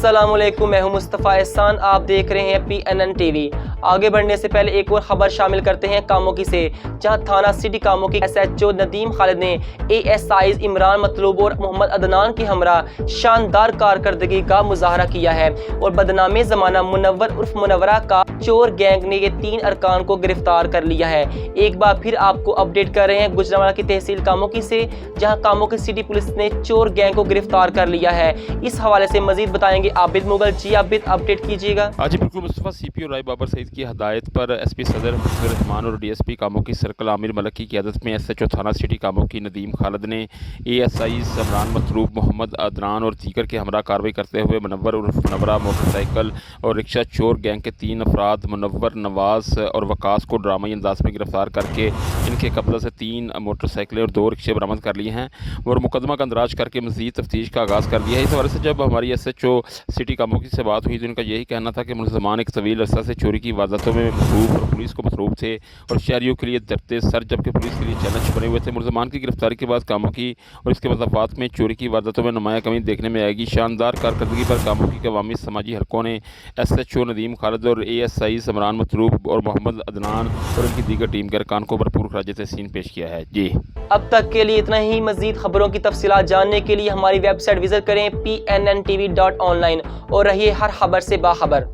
अस्सलाम वालेकुम, मैं हूं मुस्तफ़ा एहसान। आप देख रहे हैं PNN TV। आगे बढ़ने से पहले एक और खबर शामिल करते हैं कामोकी से, जहां थाना सिटी कामोकी SHO नदीम खालिद ने ASIs इमरान मतलूब और मोहम्मद अदनान की हमरा शानदार कारकर्दगी का मुजाहरा किया है और बदनामे ज़माना मुनव्वर उर्फ मुनव्वरा का चोर गैंग ने ये 3 अरकान को गिरफ्तार कर लिया है। एक बार फिर आपको अपडेट कर रहे हैं गुजरांवाला की तहसील कामोकी से, जहां कामोकी सिटी पुलिस ने चोर गैंग को गिरफ्तार कर लिया है। इस हवाले से मजीद बताएंगे आबिद मुगल। जी आबिद, अपडेट कीजिएगा। आज बिल्कुल मुस्तफ़ा CPO राय बाबर सईद की हदायत पर SP सदर मुशफ़िक़ुर रहमान और DSP कामोकी सर्कल आमिर मलक की क़यादत में SHO थाना सिटी कामोकी नदीम खालिद ने ASIs इमरान मतलूब मोहम्मद अदनान और दीगर के हमरा कार्रवाई करते हुए मुनव्वर उर्फ मुनव्वरा मोटरसाइकिल और रिक्शा चोर गैंग के 3 अफराद मुनव्वर, नवाज और वकास को ड्रामाई अंदाज में गिरफ्तार करके इनके कब्ज़े से 3 मोटरसाइकिलें और 2 रिक्शे बरामद कर लिए हैं और मुकदमा का अंदराज करके मज़ीद तफ्तीश का आगाज़ कर दिया है। इस हवाले से जब हमारी SHO सिटी कामोकी से बात हुई तो इनका यही कहना था कि मुलज़मान एक तवील अरसा से चोरी की वारदातों में मसरूफ़ और पुलिस को मसरूफ़ थे और शहरियों के लिए डरते सर, जबकि पुलिस के लिए चैलेंज बने हुए थे। मुलज़मान की गिरफ्तारी के बाद कामोकी और इसके मज़ाफ़ात में चोरी की वारदातों में नुमाया कमी देखने में आएगी। शानदार कारकर्दगी पर कामोकी के अवामी समाजी हरकों ने SHO नदीम खालिद और ASIs इमरान मतलूब और मोहम्मद अदनान और उनकी दीगर टीम के अरकान को भरपूर खराज तहसीन पेश किया है। जी, अब तक के लिए इतना ही। मजीद खबरों की तफसीलात जानने के लिए हमारी वेबसाइट विजिट करें PNNTV.online और रहिए हर खबर से बाखबर।